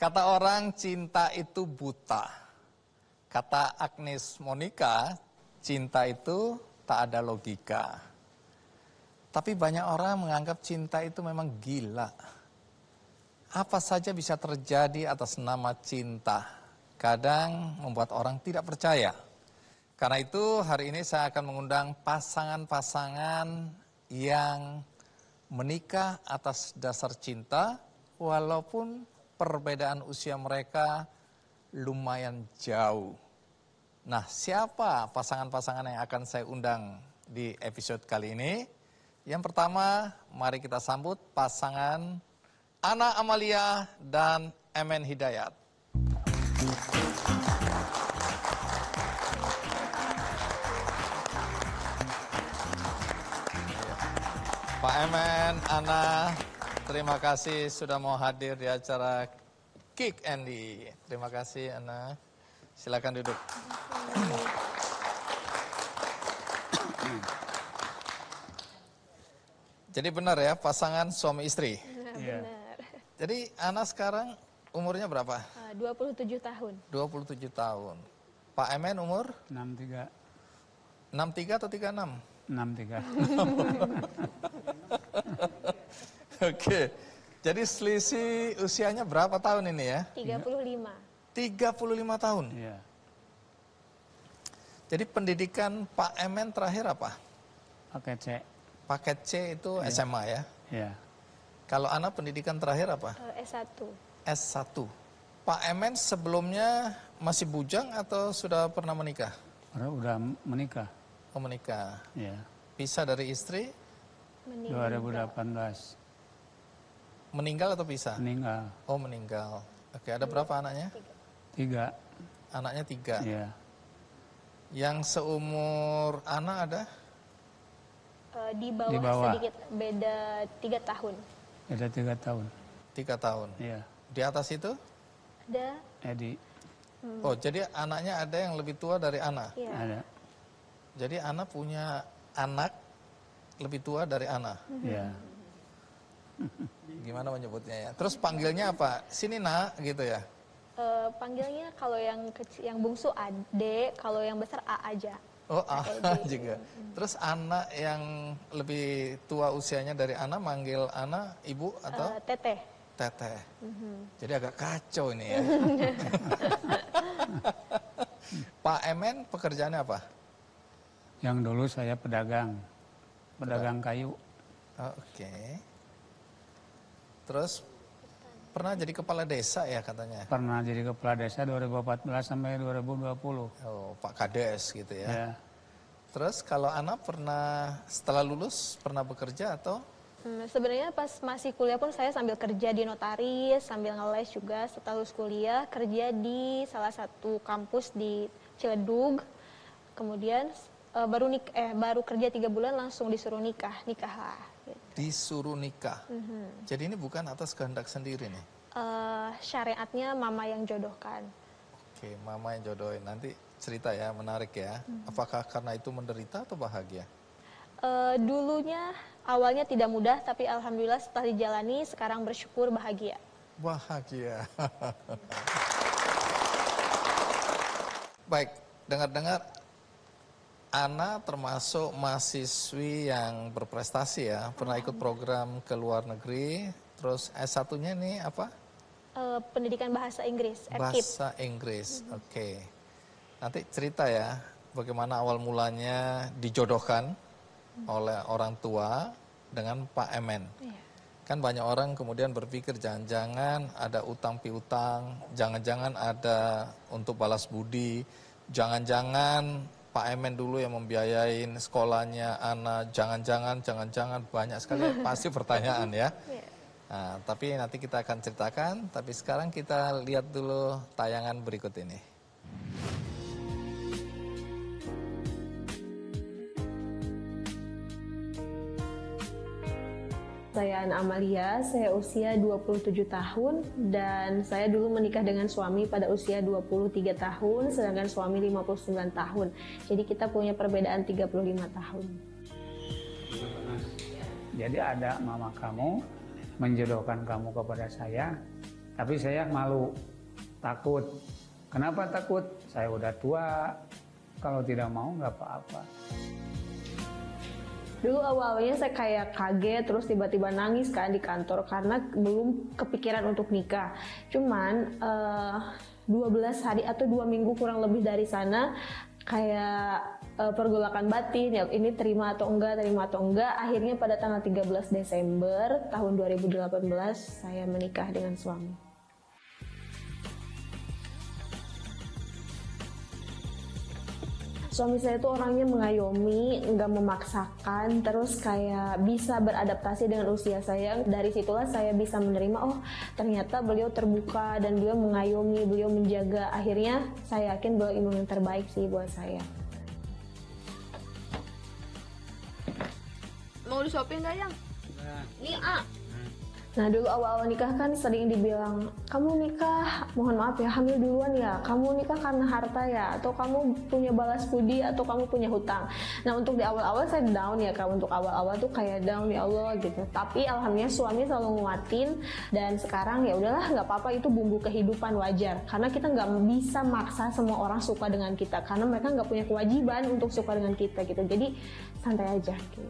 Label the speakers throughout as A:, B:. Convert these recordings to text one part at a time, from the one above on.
A: Kata orang cinta itu buta. Kata Agnes Monica, cinta itu tak ada logika. Tapi banyak orang menganggap cinta itu memang gila. Apa saja bisa terjadi atas nama cinta. Kadang membuat orang tidak percaya. Karena itu hari ini saya akan mengundang pasangan-pasangan yang menikah atas dasar cinta, walaupun perbedaan usia mereka lumayan jauh. Nah, siapa pasangan-pasangan yang akan saya undang di episode kali ini? Yang pertama, mari kita sambut pasangan Ana Amalia dan Emen Hidayat. Pak Emen, Ana, terima kasih sudah mau hadir di acara Kick Andy. Terima kasih, Ana. Silakan duduk. Jadi benar ya, pasangan suami istri?
B: Benar.
A: Jadi Ana sekarang umurnya berapa?
B: 27 tahun.
A: 27 tahun. Pak Emen umur?
C: 63.
A: 63 atau 36?
C: 63.
A: Oke, jadi selisih usianya berapa tahun ini ya?
B: 35.
A: 35 tahun.
C: Iya.
A: Jadi pendidikan Pak Emen terakhir apa?
C: Pakai C.
A: Paket C itu SMA ya?
C: Iya.
A: Kalau Ana pendidikan terakhir apa?
B: S1.
A: S1. Pak Emen sebelumnya masih bujang atau sudah pernah menikah?
C: Udah menikah.
A: Oh menikah.
C: Iya.
A: Pisah dari istri?
B: Meninggal.
C: 2018.
A: Meninggal atau pisah?
C: Meninggal.
A: Oh meninggal. Oke, ada berapa anaknya?
C: 3.
A: Anaknya 3.
C: Iya.
A: Yang seumur Ana ada?
B: Di
C: Di
B: bawah,
C: bawah.
B: sedikit, beda 3 tahun.
C: Ada 3 tahun.
A: 3 tahun.
C: Iya.
A: Di atas itu?
B: Ada,
C: Edi.
A: Oh, jadi anaknya ada yang lebih tua dari Ana?
B: ya.
C: Ada.
A: Jadi Ana punya anak lebih tua dari Ana?
C: Iya.
A: Gimana menyebutnya ya? Terus panggilnya apa? Sini nak, gitu ya?
B: Panggilnya kalau yang kecil, yang bungsu Ade, kalau yang besar A aja.
A: Oh, A
B: Ade.
A: juga. Terus anak yang lebih tua usianya dari Ana manggil Ana ibu atau
B: Teteh.
A: teteh? Jadi agak kacau ini ya. Pak Emen pekerjaannya apa?
C: Yang dulu saya pedagang. Pedagang kayu.
A: Oh, oke. Terus pernah jadi kepala desa ya katanya?
C: Pernah jadi kepala desa 2014 sampai 2020.
A: Oh, Pak Kades gitu ya.
C: Ya.
A: Terus kalau Ana pernah setelah lulus pernah bekerja atau?
B: Sebenarnya pas masih kuliah pun saya sambil kerja di notaris, sambil ngeles juga setelah lulus kuliah, kerja di salah satu kampus di Ciledug. Kemudian baru kerja 3 bulan langsung disuruh nikah lah. Gitu.
A: Disuruh nikah. Jadi ini bukan atas kehendak sendiri nih.
B: Syariatnya mama yang jodohkan.
A: Oke, mama yang jodohin. Nanti cerita ya, menarik ya. Apakah karena itu menderita atau bahagia?
B: Dulunya awalnya tidak mudah, tapi alhamdulillah setelah dijalani sekarang bersyukur bahagia.
A: Bahagia. Baik, dengar-dengar Ana termasuk mahasiswi yang berprestasi ya. Pernah ikut program ke luar negeri. Terus S1-nya ini apa?
B: Pendidikan bahasa Inggris, EPKIP.
A: Bahasa Inggris, oke. Nanti cerita ya, bagaimana awal mulanya dijodohkan oleh orang tua dengan Pak Emen.
B: Iya.
A: Kan banyak orang kemudian berpikir jangan-jangan ada utang piutang, jangan-jangan ada untuk balas budi, jangan-jangan Pak Emen dulu yang membiayain sekolahnya Ana, jangan-jangan banyak sekali pasti pertanyaan ya.
B: Iya.
A: Nah, tapi nanti kita akan ceritakan, tapi sekarang kita lihat dulu tayangan berikut ini.
B: Saya Ana Amalia, saya usia 27 tahun dan saya dulu menikah dengan suami pada usia 23 tahun, sedangkan suami 59 tahun. Jadi kita punya perbedaan 35 tahun.
C: Jadi ada mama kamu menjodohkan kamu kepada saya Tapi saya malu, takut. Kenapa takut? Saya udah tua, kalau tidak mau nggak apa-apa.
B: Dulu awalnya saya kayak kaget, terus tiba-tiba nangis kan di kantor karena belum kepikiran untuk nikah. Cuman 12 hari atau 2 minggu kurang lebih dari sana kayak pergolakan batin, ya ini terima atau enggak. Akhirnya pada tanggal 13 Desember tahun 2018 saya menikah dengan suami. Suami saya itu orangnya mengayomi, nggak memaksakan, terus kayak bisa beradaptasi dengan usia saya. Dari situlah saya bisa menerima, oh ternyata beliau terbuka dan beliau mengayomi, beliau menjaga. Akhirnya saya yakin beliau imam yang terbaik sih buat saya.
D: Mau disuapin nggak, Yang? Nih,
B: Nah dulu awal-awal nikah kan sering dibilang, kamu nikah, mohon maaf ya, hamil duluan ya, kamu nikah karena harta ya, atau kamu punya balas budi, atau kamu punya hutang. Nah untuk di awal-awal saya down ya Kak, untuk awal-awal tuh kayak down, ya Allah gitu. Tapi alhamdulillah suami selalu nguatin, dan sekarang ya udahlah nggak apa-apa, itu bumbu kehidupan wajar. Karena kita nggak bisa maksa semua orang suka dengan kita, karena mereka nggak punya kewajiban untuk suka dengan kita gitu. Jadi santai aja gitu.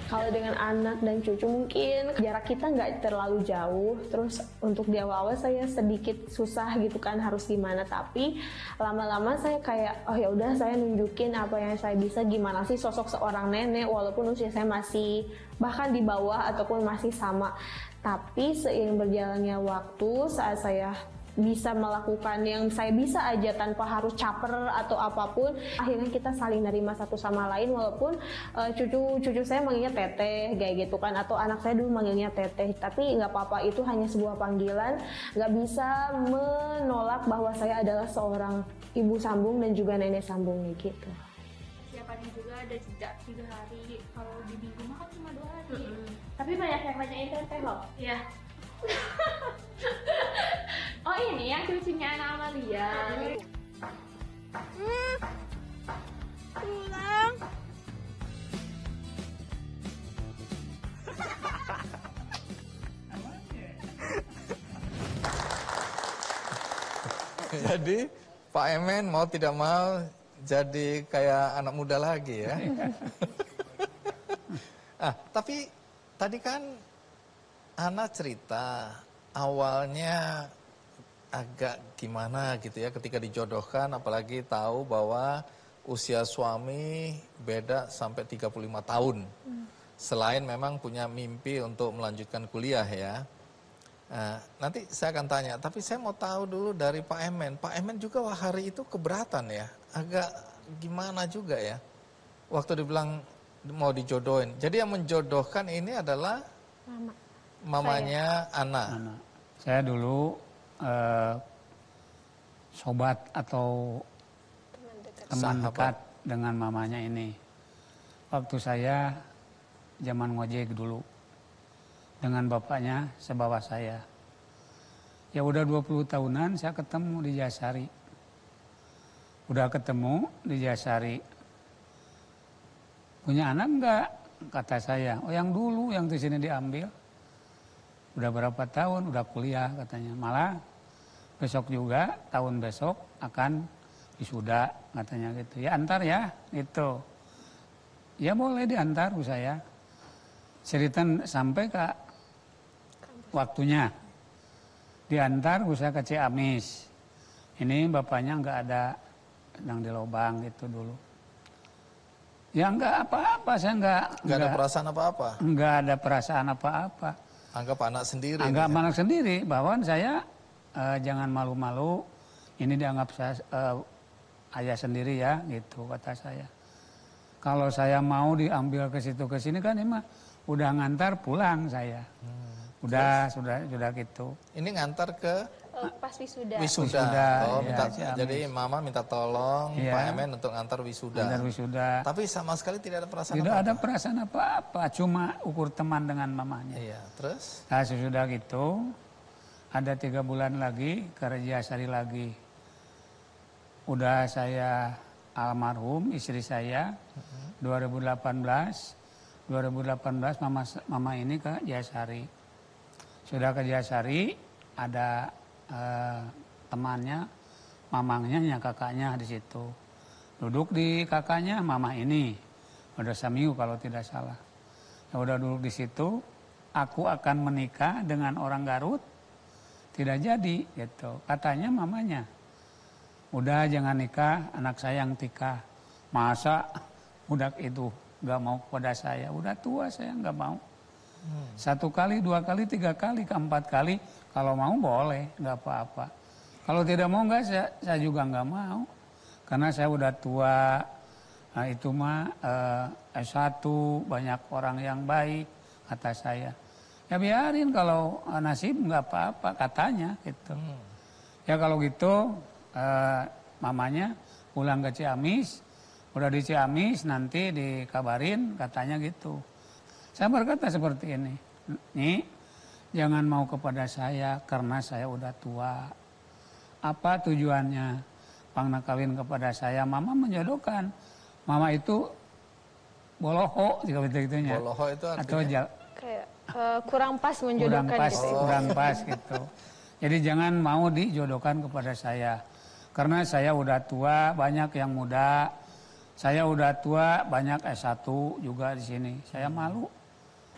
B: Kalau dengan anak dan cucu mungkin jarak kita nggak terlalu jauh. Terus untuk di awal-awal saya sedikit susah gitu kan harus gimana. Tapi lama-lama saya kayak oh ya udah saya nunjukin apa yang saya bisa, gimana sih sosok seorang nenek walaupun usia saya masih bahkan di bawah ataupun masih sama. Tapi seiring berjalannya waktu saat saya bisa melakukan yang saya bisa aja tanpa harus caper atau apapun, akhirnya kita saling nerima satu sama lain. Walaupun cucu saya manggilnya teteh kayak gitu kan, atau anak saya dulu manggilnya teteh, tapi nggak apa-apa, itu hanya sebuah panggilan. Nggak bisa menolak bahwa saya adalah seorang ibu sambung dan juga nenek sambung gitu.
D: Siapannya juga ada jeda 3 hari. Kalau di minggu mah kan cuma 2 hari. Tapi banyak yang nanyain teteh loh. Iya. Oh ini yang cucunya Ana Amalia. Pulang.
A: Jadi Pak Emen mau tidak mau jadi kayak anak muda lagi ya. Tapi tadi kan Ana cerita awalnya agak gimana gitu ya ketika dijodohkan, apalagi tahu bahwa usia suami beda sampai 35 tahun. Selain memang punya mimpi untuk melanjutkan kuliah ya. Nanti saya akan tanya, tapi saya mau tahu dulu dari Pak Emen. Pak Emen juga hari itu keberatan ya, agak gimana juga ya. Waktu dibilang mau dijodohin. Jadi yang menjodohkan ini adalah mamanya Ana.
C: Saya dulu sobat atau teman dekat dengan mamanya ini. Waktu saya zaman ngojek dulu. Dengan bapaknya sebawah saya. Ya udah 20 tahunan saya ketemu di Jasari. Udah ketemu di Jasari. Punya anak enggak? Kata saya. Oh yang dulu yang di sini diambil. Udah berapa tahun, udah kuliah katanya. Malah besok juga, tahun besok akan wisuda katanya gitu. Ya antar ya, gitu. Ya boleh diantar bu saya. Cerita sampai ke waktunya. Diantar bu saya ke Ciamis. Ini bapaknya nggak ada, sedang di lobang gitu dulu. Ya nggak apa-apa, saya nggak
A: ada perasaan apa-apa.
C: Nggak ada perasaan apa-apa.
A: Anggap anak sendiri.
C: Anggap anak sendiri, bahwa saya jangan malu-malu. Ini dianggap saya ayah sendiri ya, gitu kata saya. Kalau saya mau diambil ke situ ke sini kan emang udah ngantar pulang saya. Udah sudah gitu.
A: Ini ngantar ke
B: pas wisuda.
A: Wisuda. Oh,
C: ya,
A: jadi mama minta tolong
C: ya,
A: Pak Emen untuk ngantar wisuda.
C: Ngantar wisuda.
A: Tapi sama sekali tidak ada perasaan
C: tidak
A: apa-apa.
C: ada perasaan apa-apa, cuma ukur teman dengan mamanya.
A: Iya, terus?
C: Nah sesudah gitu, ada 3 bulan lagi ke Jasari lagi. Udah saya almarhum istri saya 2018 mama ini ke Jayasari. Sudah ke Jayasari, ada temannya, mamangnya, kakaknya di situ. Duduk di kakaknya, mama ini. Udah Samiu kalau tidak salah. Ya udah duduk di situ, aku akan menikah dengan orang Garut. Tidak jadi gitu. Katanya mamanya, udah jangan nikah, anak saya yang tikah. Masa budak itu nggak mau kepada saya, udah tua saya nggak mau. 1 kali, 2 kali, 3 kali, keempat kali, kalau mau boleh, nggak apa-apa. Kalau tidak mau nggak, saya juga nggak mau. Karena saya udah tua, nah itu mah S1, banyak orang yang baik, kata saya. Ya biarin kalau nasib nggak apa-apa, katanya gitu. Ya kalau gitu, mamanya pulang ke Ciamis, udah di Ciamis nanti dikabarin, katanya gitu. Saya berkata seperti ini, nih jangan mau kepada saya karena saya udah tua. Apa tujuannya pangna kawin kepada saya? Mama menjodohkan. Mama itu boloho, jika begitu-gitunya.
A: Boloho itu
C: atau
A: artinya?
B: Kayak kurang pas menjodohkan gitu.
C: Kurang pas gitu. Jadi jangan mau dijodohkan kepada saya. Karena saya udah tua, banyak yang muda. Saya udah tua, banyak S1 juga di sini. Saya malu.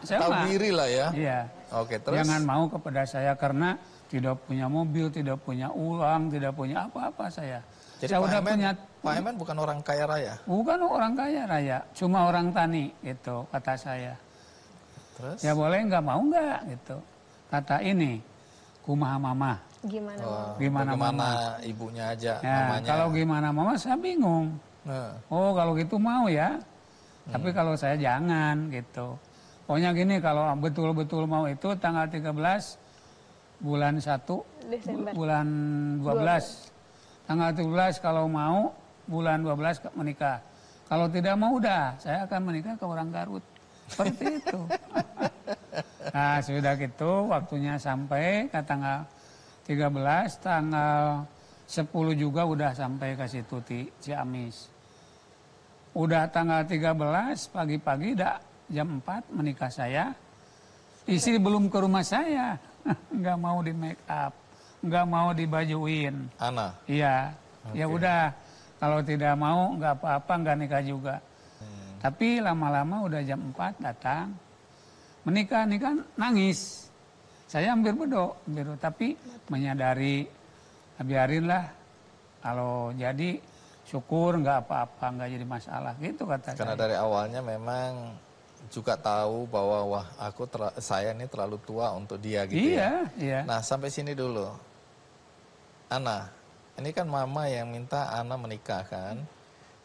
C: Saya
A: Tahu diri lah ya.
C: Iya.
A: Oke, terus?
C: Jangan mau kepada saya karena tidak punya mobil, tidak punya uang, tidak punya apa-apa saya.
A: Jadi
C: saya
A: Pak
C: udah
A: Emen,
C: punya.
A: Pak Emen bukan orang kaya raya?
C: Bukan orang kaya raya, cuma orang tani gitu kata saya.
A: Terus?
C: Ya boleh nggak mau nggak gitu. Kata ini, kumaha mama.
B: Gimana?
C: Gimana
A: bagaimana
C: mama?
A: ibunya aja,
C: Ya,
A: mamanya?
C: kalau gimana mama saya bingung.
A: Nah,
C: Oh kalau gitu mau ya. Tapi kalau saya jangan gitu. Pokoknya gini, kalau betul-betul mau itu tanggal 13 bulan 1
B: Desember.
C: bulan 12. Tanggal 17 kalau mau bulan 12 menikah. Kalau tidak mau udah saya akan menikah ke orang Garut. Seperti itu. Nah sudah gitu waktunya sampai ke tanggal 13, tanggal 10 juga udah sampai ke situ Ciamis. Udah tanggal 13 pagi-pagi jam 4 menikah saya. Istri belum ke rumah saya. Nggak mau di make up. Nggak mau dibajuin.
A: Ana?
C: Iya. Ya udah. Kalau tidak mau nggak apa-apa, nggak nikah juga. Tapi lama-lama udah jam 4 datang. Menikah nangis. Saya hampir berdoa. Tapi menyadari, biarinlah. Kalau jadi syukur nggak apa-apa, nggak jadi masalah. Gitu kata
A: Karena
C: saya.
A: dari awalnya memang juga tahu bahwa wah saya ini terlalu tua untuk dia gitu ya.
C: Iya.
A: Nah sampai sini dulu. Ana, ini kan mama yang minta Ana menikah kan.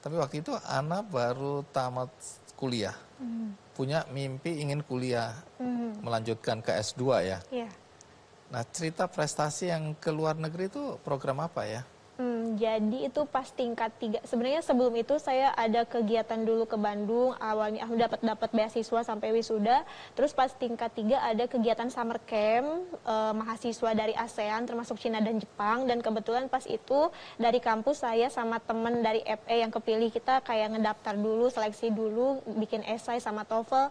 A: Tapi waktu itu Ana baru tamat kuliah. Punya mimpi ingin kuliah, melanjutkan ke S2 ya.
B: Iya.
A: Nah cerita prestasi yang ke luar negeri itu program apa ya?
B: Jadi itu pas tingkat 3. Sebenarnya sebelum itu saya ada kegiatan dulu ke Bandung. Awalnya aku dapat beasiswa sampai wisuda. Terus pas tingkat 3 ada kegiatan summer camp mahasiswa dari ASEAN termasuk Cina dan Jepang. Dan kebetulan pas itu dari kampus saya sama temen dari FE yang kepilih, kita kayak ngedaftar dulu, seleksi dulu, bikin esai sama TOEFL.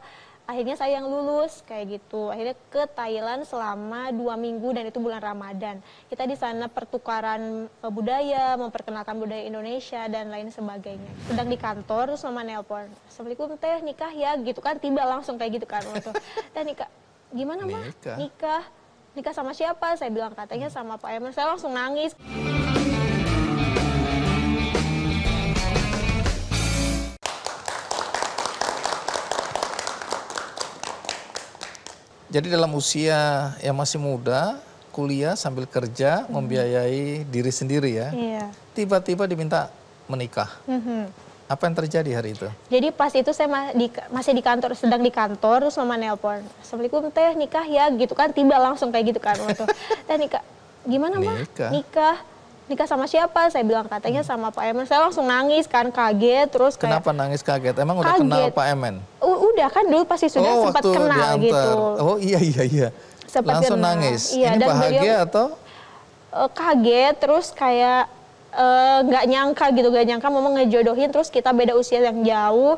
B: Akhirnya saya yang lulus kayak gitu. Akhirnya ke Thailand selama 2 minggu dan itu bulan Ramadan. Kita di sana pertukaran budaya, memperkenalkan budaya Indonesia dan lain sebagainya. Sedang di kantor terus mama nelpon, "Assalamualaikum teh, nikah ya?" gitu kan, tiba langsung kayak gitu kan waktu. "Teh nikah." "Gimana mah?" "Nikah." "Nikah sama siapa?" Saya bilang katanya sama Pak Emen. Saya langsung nangis.
A: Jadi dalam usia yang masih muda, kuliah sambil kerja, membiayai diri sendiri ya.
B: Iya.
A: Tiba-tiba diminta menikah. Apa yang terjadi hari itu?
B: Jadi pas itu saya masih di kantor, sedang di kantor, terus mama nelpon, "Assalamualaikum teh, nikah ya?" gitu kan, tiba langsung kayak gitu kan waktu. "Teh nikah." "Gimana mah?" Nikah. "Nikah sama siapa?" Saya bilang katanya sama Pak Emen. Saya langsung nangis kan, kaget, terus kayak...
A: Kenapa nangis kaget? Emang udah kenal Pak Emen?
B: Udah kan dulu pasti sudah sempat kenal
A: diantar.
B: gitu.
A: Oh iya.
B: Sempat
A: langsung
B: kenal.
A: nangis.
B: Iya,
A: Ini
B: dan
A: bahagia
B: beliau,
A: atau?
B: kaget, terus kayak nggak nyangka gitu, nggak nyangka mama ngejodohin, terus kita beda usia yang jauh.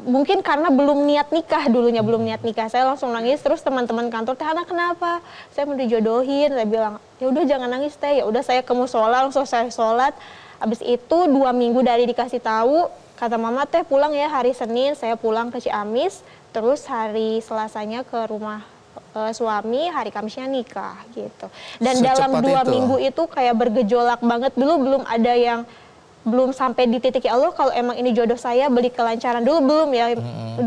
B: Mungkin karena belum niat nikah dulunya, belum niat nikah, saya langsung nangis. Terus teman-teman kantor, teh Ana kenapa? Saya mau dijodohin. Saya bilang, ya udah jangan nangis teh. Ya udah saya ke musola, langsung saya sholat. Habis itu 2 minggu dari dikasih tahu, kata mama teh pulang ya hari Senin. Saya pulang ke Ciamis, terus hari Selasanya ke rumah suami, hari Kamisnya nikah gitu. Dan
A: Secepat
B: dalam 2
A: itu?
B: minggu itu kayak bergejolak banget. Dulu belum ada yang, belum sampai di titik ya Allah kalau emang ini jodoh saya beli kelancaran dulu, belum ya.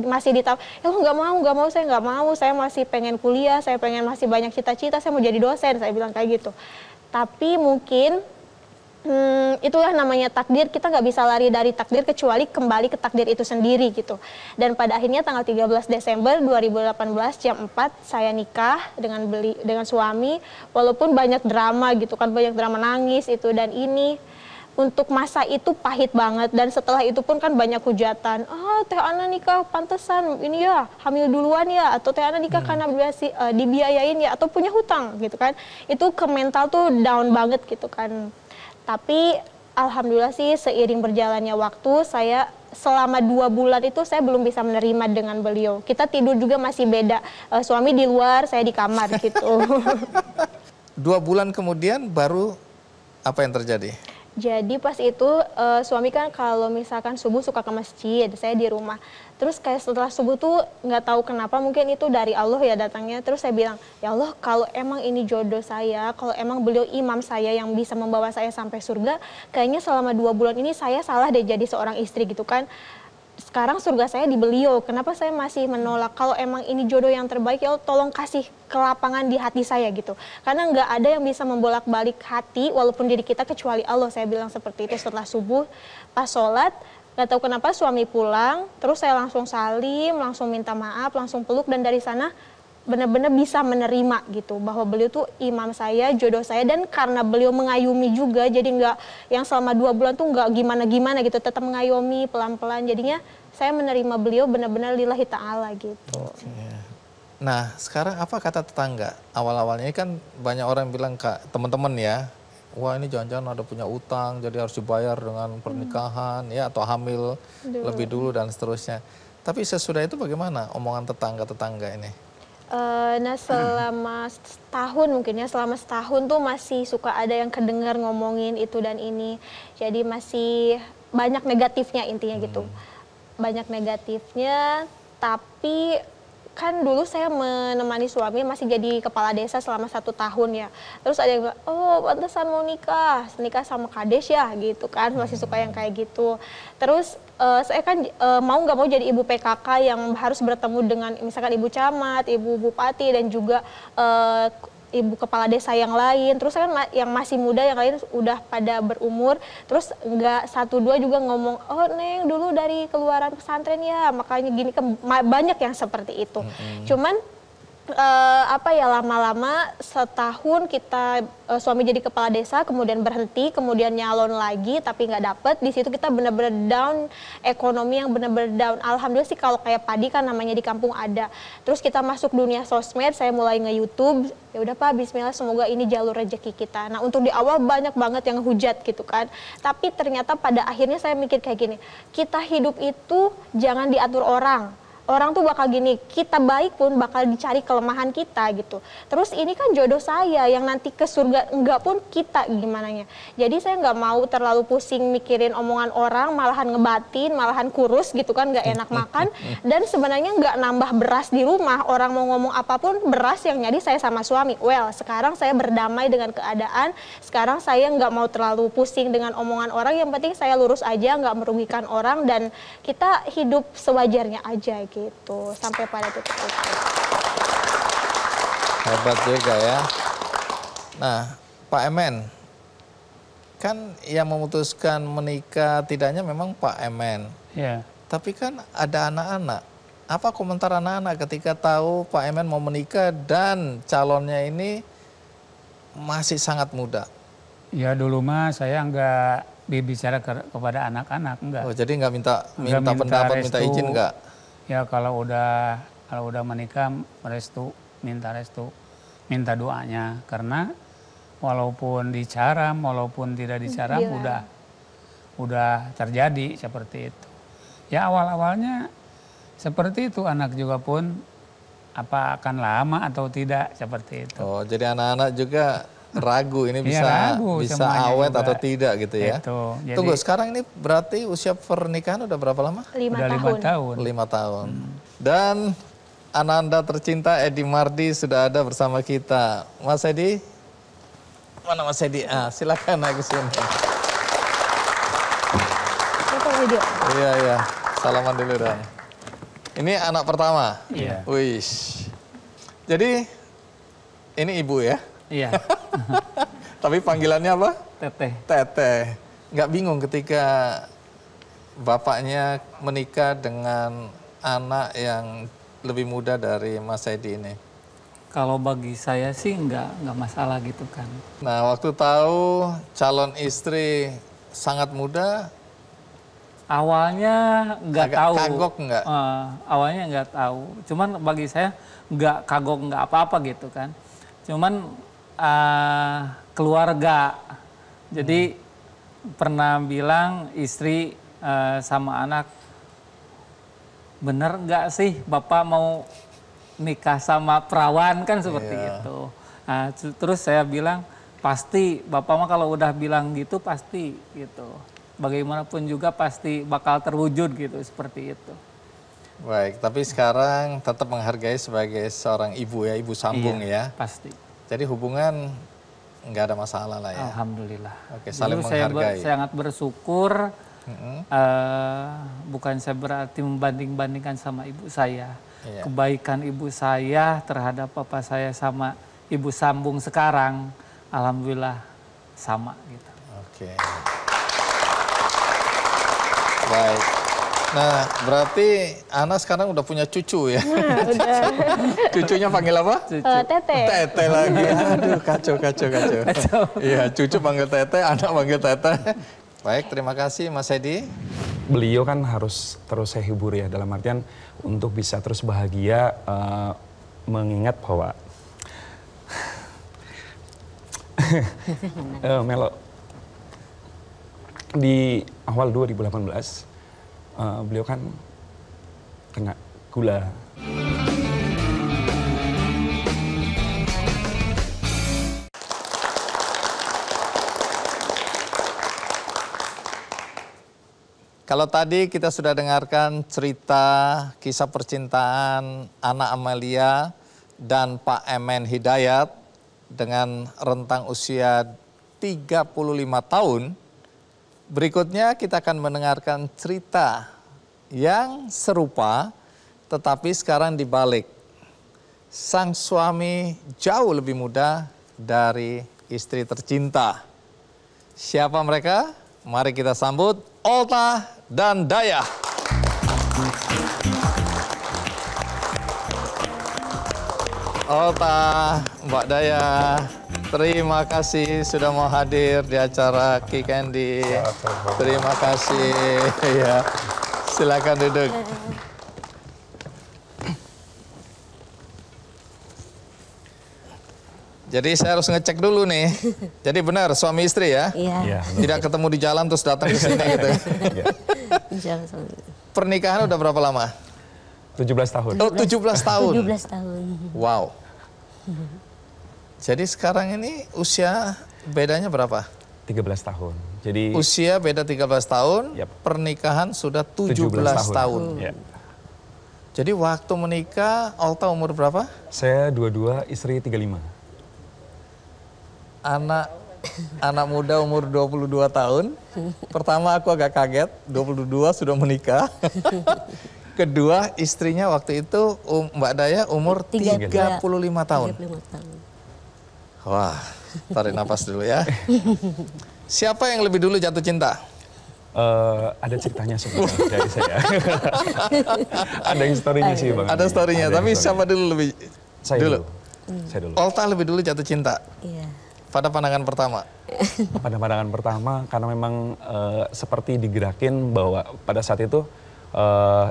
B: Masih ditawar, ya Allah nggak mau, saya nggak mau, saya masih pengen kuliah, saya pengen masih banyak cita-cita, saya mau jadi dosen, saya bilang kayak gitu. Tapi mungkin itulah namanya takdir, kita nggak bisa lari dari takdir kecuali kembali ke takdir itu sendiri gitu. Dan pada akhirnya tanggal 13 Desember 2018 jam 4 saya nikah dengan suami, walaupun banyak drama gitu kan, banyak drama nangis itu dan ini. Untuk masa itu pahit banget, dan setelah itu pun kan banyak hujatan, teh Ana nikah pantesan ini ya hamil duluan ya, atau teh Ana nikah karena dibiayain ya, atau punya hutang gitu kan. Itu ke mental tuh down banget gitu kan. Tapi alhamdulillah sih seiring berjalannya waktu, saya selama 2 bulan itu saya belum bisa menerima dengan beliau. Kita tidur juga masih beda, suami di luar, saya di kamar gitu.
A: 2 bulan kemudian baru apa yang terjadi?
B: Jadi pas itu suami kan kalau misalkan subuh suka ke masjid, saya di rumah. Terus kayak setelah subuh tuh nggak tahu kenapa, mungkin itu dari Allah ya datangnya. Terus saya bilang, ya Allah kalau emang ini jodoh saya, kalau emang beliau imam saya yang bisa membawa saya sampai surga, kayaknya selama 2 bulan ini saya salah deh jadi seorang istri gitu kan. Sekarang surga saya di beliau, kenapa saya masih menolak? Kalau emang ini jodoh yang terbaik, ya Allah, tolong kasih kelapangan di hati saya gitu. Karena nggak ada yang bisa membolak-balik hati walaupun diri kita kecuali Allah. Saya bilang seperti itu setelah subuh. Pas sholat, nggak tahu kenapa suami pulang, terus saya langsung salim, langsung minta maaf, langsung peluk, dan dari sana benar-benar bisa menerima gitu bahwa beliau tuh imam saya, jodoh saya. Dan karena beliau mengayomi juga, jadi nggak yang selama 2 bulan tuh nggak gimana-gimana gitu, tetap mengayomi pelan-pelan. Jadinya saya menerima beliau benar-benar lillahi ta'ala gitu.
A: Nah sekarang apa kata tetangga? Awal-awalnya kan banyak orang bilang, Kak, teman-teman ya, wah ini jangan-jangan ada punya utang jadi harus dibayar dengan pernikahan ya, atau hamil lebih dulu dan seterusnya. Tapi sesudah itu bagaimana omongan tetangga-tetangga ini?
B: Nah selama setahun mungkin ya, selama setahun tuh masih suka ada yang kedengar ngomongin itu dan ini. Jadi masih banyak negatifnya intinya gitu. Banyak negatifnya, tapi kan dulu saya menemani suami masih jadi kepala desa selama 1 tahun ya. Terus ada yang bilang, oh pantesan mau nikah sama kades ya gitu kan, masih suka yang kayak gitu. Terus saya kan mau nggak mau jadi ibu PKK yang harus bertemu dengan misalkan ibu camat, ibu bupati, dan juga ibu kepala desa yang lain. Terus kan yang masih muda yang lain udah pada berumur. Terus nggak 1-2 juga ngomong, oh Neng dulu dari keluaran pesantren ya, makanya gini kan, banyak yang seperti itu. Cuman apa ya, lama-lama setahun kita suami jadi kepala desa, kemudian berhenti, kemudian nyalon lagi tapi nggak dapet. Di situ kita benar-benar down, ekonomi yang benar-benar down. Alhamdulillah sih kalau kayak padi kan namanya di kampung ada. Terus kita masuk dunia sosmed, saya mulai nge-YouTube. Ya udah Pak, bismillah, semoga ini jalur rezeki kita. Nah untuk di awal banyak banget yang hujat gitu kan. Tapi ternyata pada akhirnya saya mikir kayak gini, kita hidup itu jangan diatur orang. Orang tuh bakal gini, kita baik pun bakal dicari kelemahan kita gitu. Terus ini kan jodoh saya yang nanti ke surga enggak pun kita gimananya. Jadi saya nggak mau terlalu pusing mikirin omongan orang, malahan ngebatin, malahan kurus gitu kan, nggak enak makan. Dan sebenarnya nggak nambah beras di rumah, orang mau ngomong apapun beras yang nyari saya sama suami. Well, sekarang saya berdamai dengan keadaan, sekarang saya nggak mau terlalu pusing dengan omongan orang, yang penting saya lurus aja, nggak merugikan orang, dan kita hidup sewajarnya aja gitu, sampai pada titik itu.
A: Hebat juga ya. Nah, Pak Emen, kan yang memutuskan menikah tidaknya memang Pak Emen.
C: Ya.
A: Tapi kan ada anak-anak. Apa komentar anak-anak ketika tahu Pak Emen mau menikah dan calonnya ini masih sangat muda?
C: Ya dulu mah saya nggak berbicara kepada anak-anak, enggak.
A: Oh, jadi nggak minta
C: Nggak
A: pendapat,
C: restu.
A: minta izin nggak?
C: Ya kalau udah menikah minta restu, minta doanya, karena walaupun dicaram, walaupun tidak dicaram udah terjadi seperti itu. Ya awal-awalnya seperti itu, anak juga pun apa akan lama atau tidak seperti itu.
A: Oh, jadi anak-anak juga ragu ini
C: Iya,
A: bisa awet
C: juga.
A: atau tidak gitu ya.
C: Itu. Jadi,
A: Tunggu, sekarang ini berarti usia pernikahan udah berapa lama?
B: 5
C: udah
B: tahun.
C: 5 tahun.
A: 5 tahun. Dan Ananda tercinta Edi Mardi sudah ada bersama kita. Mas Edi, mana Mas Edi? Silakan naik ke sini.
B: Foto video.
A: Iya, iya. Salaman dulu dong. Ini anak pertama?
C: Iya.
A: Wih. Jadi, ini ibu ya?
C: Iya.
A: Tapi panggilannya apa?
C: Teteh.
A: Teteh. Nggak bingung ketika bapaknya menikah dengan anak yang lebih muda dari Mas Edi ini?
E: Kalau bagi saya sih nggak masalah gitu kan.
A: Nah, waktu tahu calon istri sangat muda,
E: Awalnya nggak
A: agak
E: tahu.
A: kagok nggak?
E: Awalnya nggak tahu. Cuman bagi saya nggak kagok nggak apa-apa gitu kan. Cuman keluarga. Jadi pernah bilang istri sama anak, bener nggak sih Bapak mau nikah sama perawan kan seperti itu. Nah, terus saya bilang pasti Bapak mah kalau udah bilang gitu pasti gitu. Bagaimanapun juga pasti bakal terwujud gitu seperti itu.
A: Baik, tapi sekarang tetap menghargai sebagai seorang ibu ya, ibu sambung ya.
E: Pasti.
A: Jadi hubungan nggak ada masalah lah ya.
E: Alhamdulillah.
A: Oke, saling
E: Dulu saya
A: menghargai.
E: sangat bersyukur. Bukan saya berarti membanding-bandingkan sama ibu saya.
A: Iya.
E: Kebaikan ibu saya terhadap papa saya sama ibu sambung sekarang, alhamdulillah sama gitu.
A: Oke. Baik. Nah, berarti Ana sekarang udah punya cucu ya?
B: Udah.
A: Cucunya panggil apa?
B: Tete.
A: Tete lagi. Aduh, kacau. Iya, cucu panggil Tete, anak panggil Tete. Baik, terima kasih Mas Edi.
F: Beliau kan harus terus saya hibur ya, dalam artian untuk bisa terus bahagia, mengingat bahwa Melo, di awal 2018 beliau kan kena gula.
A: Kalau tadi kita sudah dengarkan cerita kisah percintaan Ana Amalia dan Pak Emen Hidayat dengan rentang usia 35 tahun. Berikutnya kita akan mendengarkan cerita yang serupa tetapi sekarang dibalik. Sang suami jauh lebih muda dari istri tercinta. Siapa mereka? Mari kita sambut Olta dan Daya. Olta, Mbak Daya, terima kasih sudah mau hadir di acara Ki Candy. Terima kasih. Ya, silakan duduk. Jadi saya harus ngecek dulu nih. Jadi benar suami istri ya?
G: Iya.
A: Tidak ketemu di jalan terus datang ke sini gitu.
G: Insyaallah suami.
A: Pernikahan udah berapa lama?
F: 17 tahun.
A: Oh, 17 tahun.
G: 17 tahun.
A: Wow. Jadi sekarang ini usia bedanya berapa?
F: 13 tahun. Jadi
A: Usia beda 13 tahun,
F: Yap.
A: pernikahan sudah 17 tahun.
F: Ya.
A: Jadi waktu menikah, Olta umur berapa?
F: Saya 22, istri 35.
A: Anak muda umur 22 tahun. Pertama aku agak kaget, 22 sudah menikah. Kedua, istrinya waktu itu Mbak Daya umur 35 tahun.
G: 35 tahun.
A: Wah, tarik napas dulu ya. Siapa yang lebih dulu jatuh cinta?
F: Ada ceritanya sebenarnya dari saya. Ada historinya sih Bang.
A: Ada storynya,
F: Ada
A: tapi
F: story.
A: siapa dulu lebih?
F: Saya
A: dulu.
F: Saya dulu.
A: Olta lebih dulu jatuh cinta
G: Iya.
A: pada pandangan pertama.
F: Pada pandangan pertama karena memang seperti digerakin bahwa pada saat itu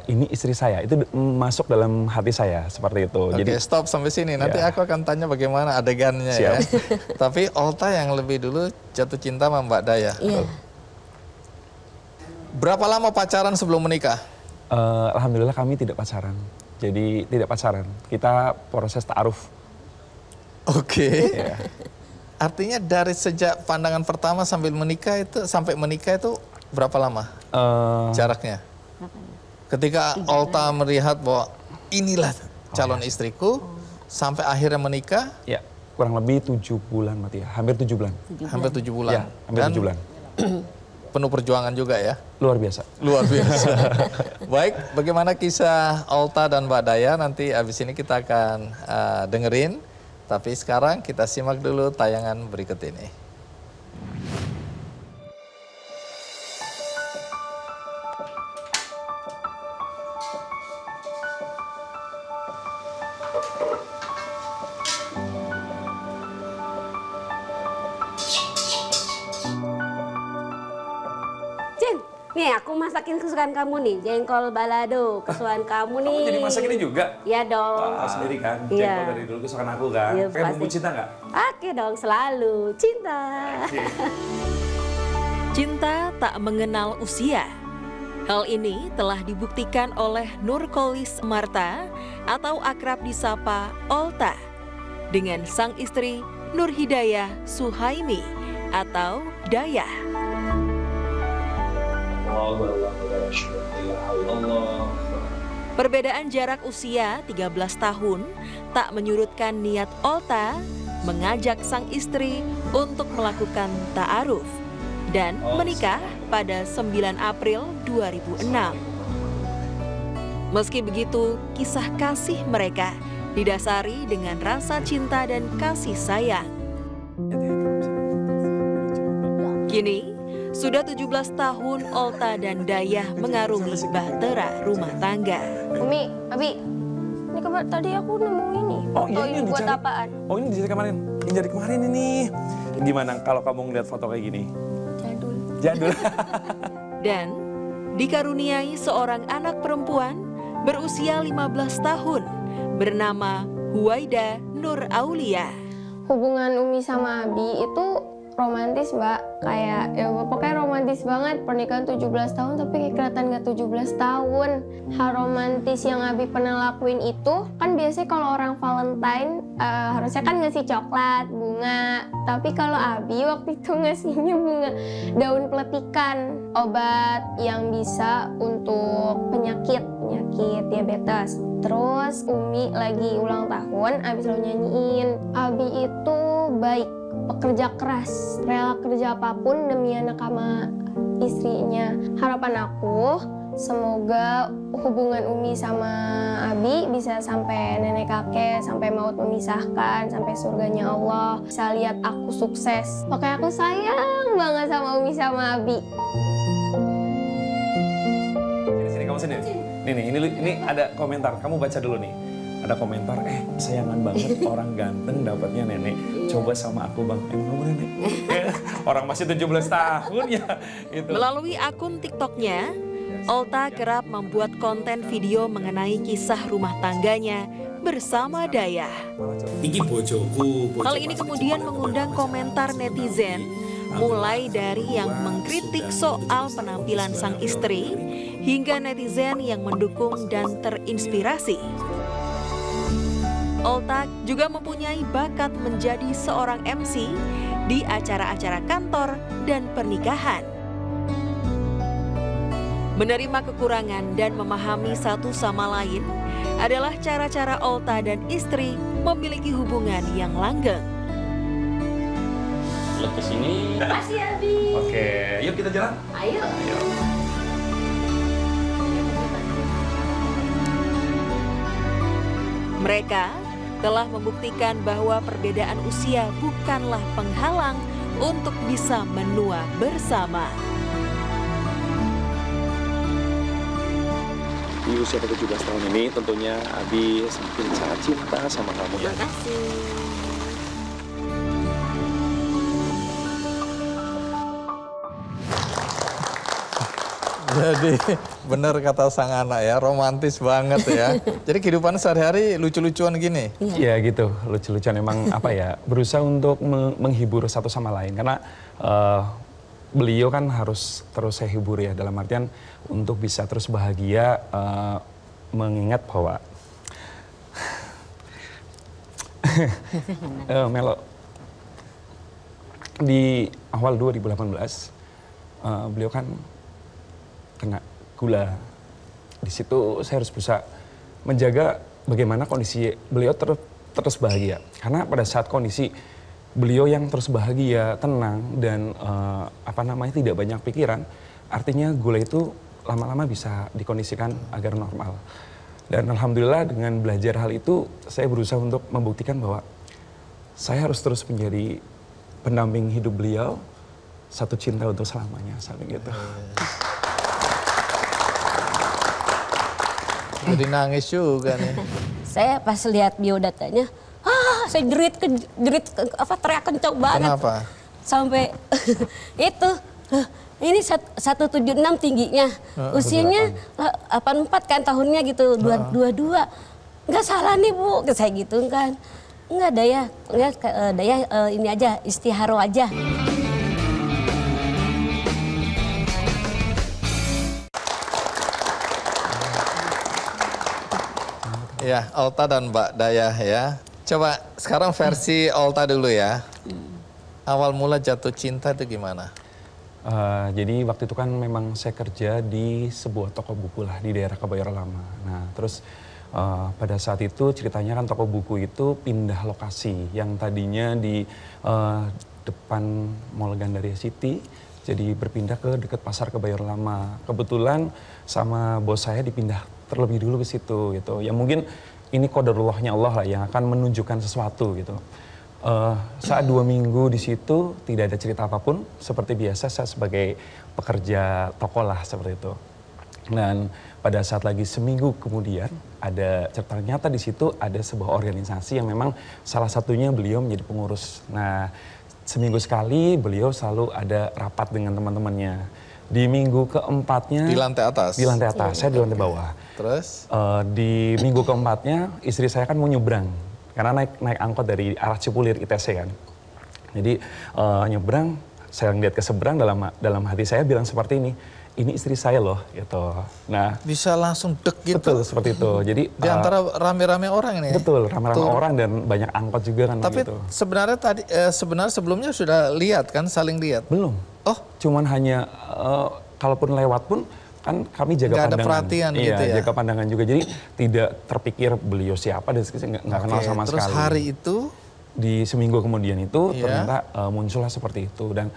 F: ini istri saya, itu masuk dalam hati saya seperti itu.
A: Oke,
F: Jadi
A: stop sampai sini. Nanti
F: Ya.
A: aku akan tanya bagaimana adegannya ya. Tapi Olta yang lebih dulu jatuh cinta sama Mbak Daya.
G: Iya.
A: Berapa lama pacaran sebelum menikah?
F: Alhamdulillah kami tidak pacaran. Jadi tidak pacaran, kita proses ta'aruf.
A: Oke.
F: Ya.
A: Artinya dari sejak pandangan pertama sampai menikah itu berapa lama jaraknya? Ketika Olta melihat bahwa inilah calon istriku, sampai akhirnya menikah,
F: Ya, kurang lebih 7 bulan Mati ya, hampir 7 bulan.
A: hampir 7 bulan.
F: Ya, hampir 7 bulan.
A: Penuh perjuangan juga ya.
F: Luar biasa.
A: Luar biasa. Baik, bagaimana kisah Olta dan Mbak Daya nanti abis ini kita akan dengerin. Tapi sekarang kita simak dulu tayangan berikut ini.
H: Cin, nih aku masakin kesukaan kamu nih, jengkol balado, kesukaan kamu nih.
F: Kamu jadi masak ini juga?
H: Iya dong.
F: Tahu sendiri kan,
H: Iya.
F: jengkol dari dulu kesukaan aku kan.
H: Iya,
F: Pakai bumbu
H: pasti.
F: cinta nggak?
H: Pakai dong, selalu. Cinta.
I: Cinta tak mengenal usia. Hal ini telah dibuktikan oleh Nurkolis Marta atau akrab disapa Olta dengan sang istri Nur Hidayah Suhaimi atau Dayah. Perbedaan jarak usia 13 tahun tak menyurutkan niat Olta mengajak sang istri untuk melakukan ta'aruf dan menikah pada 9 April 2006. Meski begitu, kisah kasih mereka didasari dengan rasa cinta dan kasih sayang. Kini, sudah 17 tahun Olta dan Dayah mengarungi bahtera rumah tangga.
B: Umi, Abi, ini kabar tadi aku nemu ini.
F: Oh, iya,
B: ini
F: yang
B: buat
F: dicari.
B: apaan?
F: Oh, ini dari kemarin. Ini dari kemarin ini. Gimana kalau kamu ngeliat foto kayak gini?
B: Jadul.
F: Jadul.
I: Dan dikaruniai seorang anak perempuan berusia 15 tahun bernama Huwaida Nur Aulia.
B: Hubungan Umi sama Abi itu romantis, Mbak. Kayak ya pokoknya romantis banget. Pernikahan 17 tahun tapi kayak kelihatan gak 17 tahun. Hal romantis yang Abi pernah lakuin itu kan biasanya kalau orang Valentine harusnya kan ngasih coklat, bunga. Tapi kalau Abi waktu itu ngasihnya bunga daun peletikan, obat yang bisa untuk penyakit diabetes. Terus Umi lagi ulang tahun, Abi selalu nyanyiin. Abi itu baik, pekerja keras, rela kerja apapun demi anak sama istrinya. Harapan aku, semoga hubungan Umi sama Abi bisa sampai nenek kakek, sampai maut memisahkan, sampai surganya Allah. Bisa lihat aku sukses. Pokoknya aku sayang banget sama Umi sama Abi.
F: Sini, kamu sini. Ini ada komentar, kamu baca dulu nih. Ada komentar, sayangan banget orang ganteng dapatnya nenek. Coba sama aku bang, kamu nenek. Orang masih 17 tahun ya. Itu.
I: Melalui akun TikToknya, Olta kerap membuat konten video mengenai kisah rumah tangganya bersama Dayah. Hal ini kemudian mengundang komentar netizen, mulai dari yang mengkritik soal penampilan sang istri, hingga netizen yang mendukung dan terinspirasi. Olta juga mempunyai bakat menjadi seorang MC di acara-acara kantor dan pernikahan. Menerima kekurangan dan memahami satu sama lain adalah cara-cara Olta dan istri memiliki hubungan yang langgeng.
J: Ke sini.
H: Makasih Abi.
F: Oke, yuk kita jalan.
H: Ayo.
I: Mereka telah membuktikan bahwa perbedaan usia bukanlah penghalang untuk bisa menua bersama.
F: Di usia 17 tahun ini tentunya Abi semakin sangat cinta sama kamu ya.
H: Makasih.
A: Jadi benar kata sang anak ya, romantis banget ya. Jadi kehidupan sehari-hari lucu-lucuan gini.
F: Iya gitu, lucu-lucuan emang apa ya, berusaha untuk menghibur satu sama lain. Karena beliau kan harus terus saya hibur ya, dalam artian untuk bisa terus bahagia, mengingat bahwa Melo, di awal 2018 beliau kan kena gula. Di situ saya harus berusaha menjaga bagaimana kondisi beliau terus bahagia. Karena pada saat kondisi beliau yang terus bahagia, tenang dan tidak banyak pikiran, artinya gula itu lama-lama bisa dikondisikan agar normal. Dan alhamdulillah dengan belajar hal itu, saya berusaha untuk membuktikan bahwa saya harus terus menjadi pendamping hidup beliau, satu cinta untuk selamanya, sampai gitu.
A: Jadi nangis juga nih.
H: Saya pas lihat biodatanya, saya teriak kencang banget.
A: Kenapa?
H: Sampai itu, ini 176 tingginya, usianya 84 kan tahunnya gitu, 22. Nggak salah nih Bu, saya gitu kan. Nggak daya, ini aja, istiharo aja.
A: Ya, Olta dan Mbak Dayah ya. Coba sekarang versi Olta dulu ya. Awal mula jatuh cinta itu gimana?
F: Jadi waktu itu kan memang saya kerja di sebuah toko buku lah di daerah Kebayoran Lama. Nah terus pada saat itu ceritanya kan toko buku itu pindah lokasi. Yang tadinya di depan Mall Gandaria City, jadi berpindah ke dekat pasar Kebayoran Lama. Kebetulan sama bos saya dipindah terlebih dulu ke situ gitu. Ya mungkin ini qadarullahnya Allah lah yang akan menunjukkan sesuatu gitu. Saat 2 minggu di situ tidak ada cerita apapun, seperti biasa saya sebagai pekerja toko lah seperti itu. Dan pada saat lagi seminggu kemudian ada ternyata di situ ada sebuah organisasi yang memang salah satunya beliau menjadi pengurus. Nah seminggu sekali beliau selalu ada rapat dengan teman-temannya. Di minggu keempatnya
A: di lantai atas.
F: Di lantai atas, saya di lantai bawah.
A: Terus?
F: Di minggu keempatnya istri saya kan mau nyebrang. Karena naik angkot dari arah Cipulir ITC kan. Jadi nyebrang, saya ngeliat ke seberang dalam hati saya bilang seperti ini istri saya loh gitu. Nah
A: bisa langsung dek gitu.
F: Betul seperti itu. Jadi
A: di antara rame-rame orang ini.
F: Betul, rame-rame orang dan banyak angkot juga kan.
A: Tapi
F: gitu.
A: sebenarnya sebelumnya sudah lihat kan, saling lihat?
F: Belum.
A: Oh,
F: cuman hanya kalaupun lewat pun kan kami jaga pandangan.
A: Ada perhatian
F: iya,
A: gitu ya.
F: Jaga pandangan juga. Jadi tidak terpikir beliau siapa dan nggak kenal sama
A: terus
F: sekali.
A: Terus hari itu
F: di seminggu kemudian itu ternyata muncullah seperti itu dan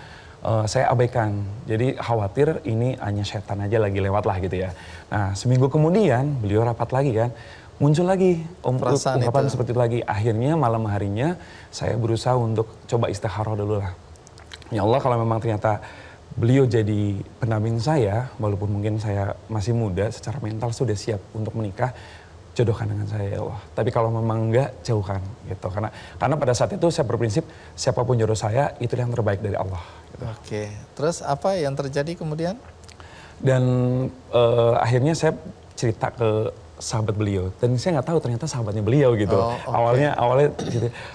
F: saya abaikan. Jadi khawatir ini hanya setan aja lagi lewat lah gitu ya. Nah, seminggu kemudian beliau rapat lagi kan. Muncul lagi ungkapan seperti itu lagi. Akhirnya malam harinya saya berusaha untuk coba istikharah dulu lah. Ya Allah, kalau memang ternyata beliau jadi pendamping saya, walaupun mungkin saya masih muda, secara mental sudah siap untuk menikah, jodohkan dengan saya ya Allah. Tapi kalau memang enggak, jauhkan gitu. Karena pada saat itu saya berprinsip siapapun jodoh saya itu yang terbaik dari Allah. Gitu.
A: Oke, terus apa yang terjadi kemudian?
F: Dan akhirnya saya cerita ke sahabat beliau dan saya nggak tahu ternyata sahabatnya beliau gitu. Awalnya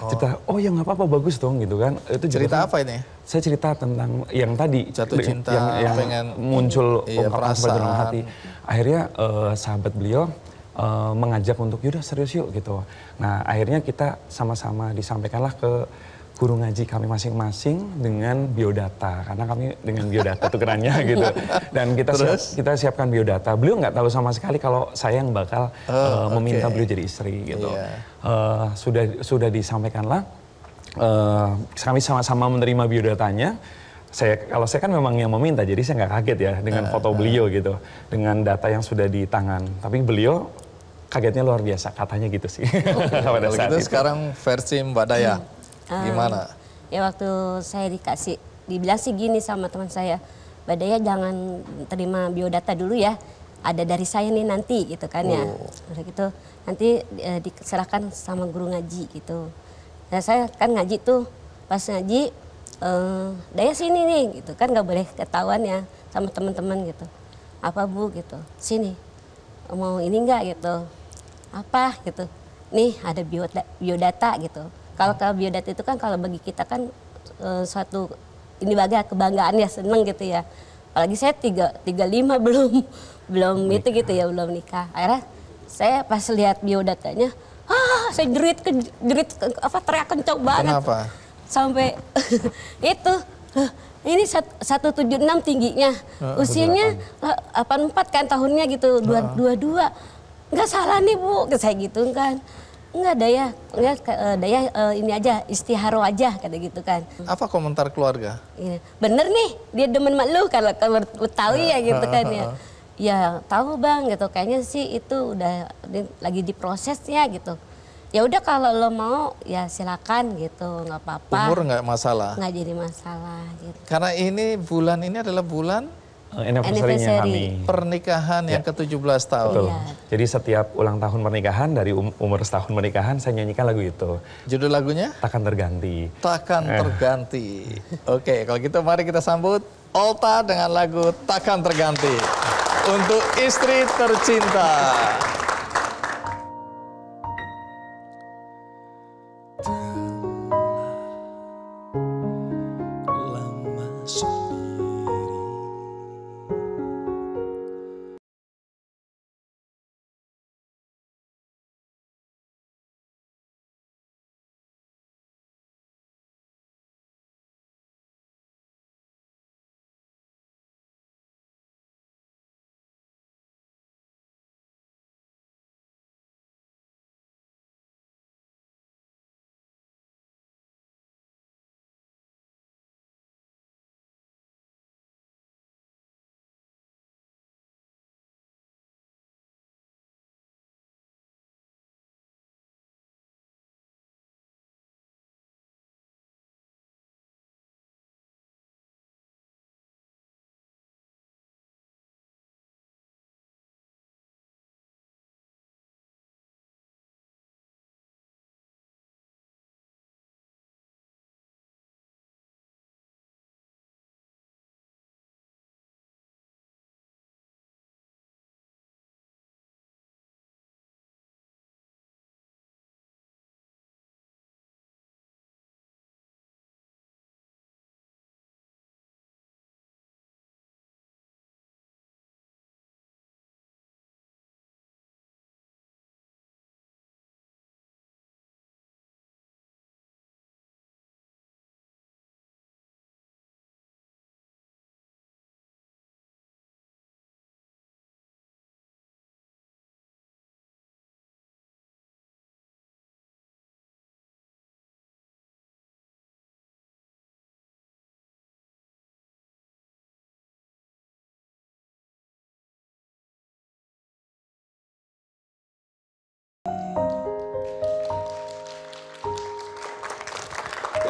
F: cerita, oh ya nggak apa-apa bagus dong gitu kan. Itu
A: cerita apa ini?
F: Saya cerita tentang yang tadi
A: jatuh cinta,
F: yang
A: pengen
F: muncul ungkapan seperti dalam hati. Akhirnya sahabat beliau mengajak untuk yaudah serius yuk gitu. Nah akhirnya kita sama-sama disampaikanlah ke guru ngaji kami masing-masing dengan biodata, karena kami dengan biodata tukerannya gitu. Dan kita siapkan biodata. Beliau nggak tahu sama sekali kalau saya yang bakal meminta beliau jadi istri gitu. Sudah disampaikanlah, kami sama-sama menerima biodatanya. Kalau saya kan memang yang meminta, jadi saya nggak kaget ya dengan foto beliau gitu, dengan data yang sudah di tangan. Tapi beliau kagetnya luar biasa, katanya gitu sih.
A: Pada saat itu sekarang versi Mbak Dayah. Gimana?
H: Ya waktu saya dibilang sih gini sama teman saya, Mbak Dayah jangan terima biodata dulu ya, ada dari saya nih nanti gitu kan ya. Udah gitu nanti diserahkan sama guru ngaji gitu. Nah saya kan ngaji tuh, pas ngaji Dayah sini nih gitu kan, nggak boleh ketahuan ya sama teman-teman gitu. Apa Bu gitu, sini mau ini enggak gitu, apa gitu, nih ada biodata gitu. Kalau ke biodata itu kan kalau bagi kita kan suatu ini bagai kebanggaan ya, seneng gitu ya. Apalagi saya 35 belum itu gitu ya, belum nikah. Akhirnya saya pas lihat biodatanya, saya jerit teriak kencang banget.
A: Kenapa?
H: Sampai itu ini 176 tingginya, usianya 84 kan tahunnya gitu, 22. Nggak salah nih Bu, saya gitu kan. Enggak daya ini aja, istiharo aja kata gitu kan.
A: Apa komentar keluarga?
H: Bener nih, dia demen mak lu kalau tahu ya gitu kan ya. Ya tahu Bang gitu, kayaknya sih itu udah lagi diprosesnya gitu. Ya udah kalau lo mau ya silakan gitu, nggak apa-apa.
A: Umur nggak masalah?
H: Nggak jadi masalah gitu.
A: Karena bulan ini adalah bulan
F: anniversary-nya kami.
A: Pernikahan yang ke-17 tahun.
F: Betul. Jadi setiap ulang tahun pernikahan dari umur setahun pernikahan saya nyanyikan lagu itu.
A: Judul lagunya?
F: Takkan Terganti.
A: Takkan Terganti. Oke, kalau gitu mari kita sambut Olta dengan lagu Takkan Terganti. Untuk istri tercinta.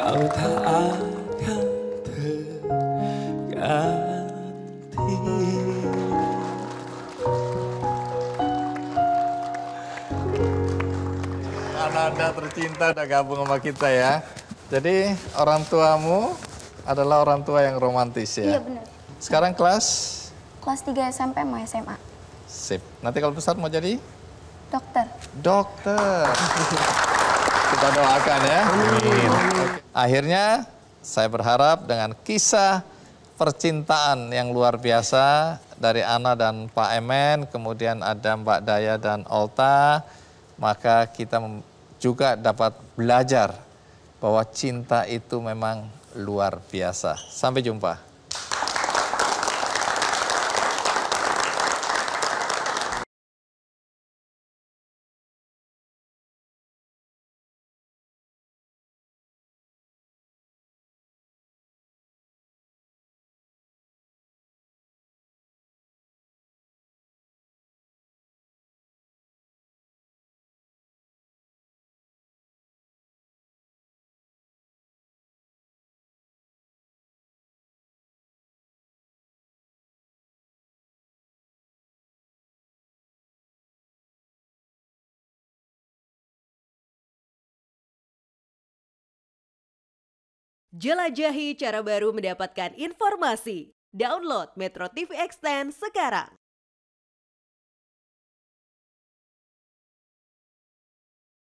F: Kau tak akan terganti.
A: Ananda tercinta udah gabung sama kita ya. Jadi orang tuamu adalah orang tua yang romantis ya?
J: Iya benar.
A: Sekarang kelas?
J: Kelas 3 SMP mau SMA.
A: Sip. Nanti kalau besar mau jadi?
J: Dokter.
A: Dokter. Kita doakan ya. Amin. Akhirnya saya berharap dengan kisah percintaan yang luar biasa dari Ana dan Pak Emen, kemudian ada Mbak Daya dan Olta, maka kita juga dapat belajar bahwa cinta itu memang luar biasa. Sampai jumpa.
I: Jelajahi cara baru mendapatkan informasi. Download Metro TV Extend sekarang.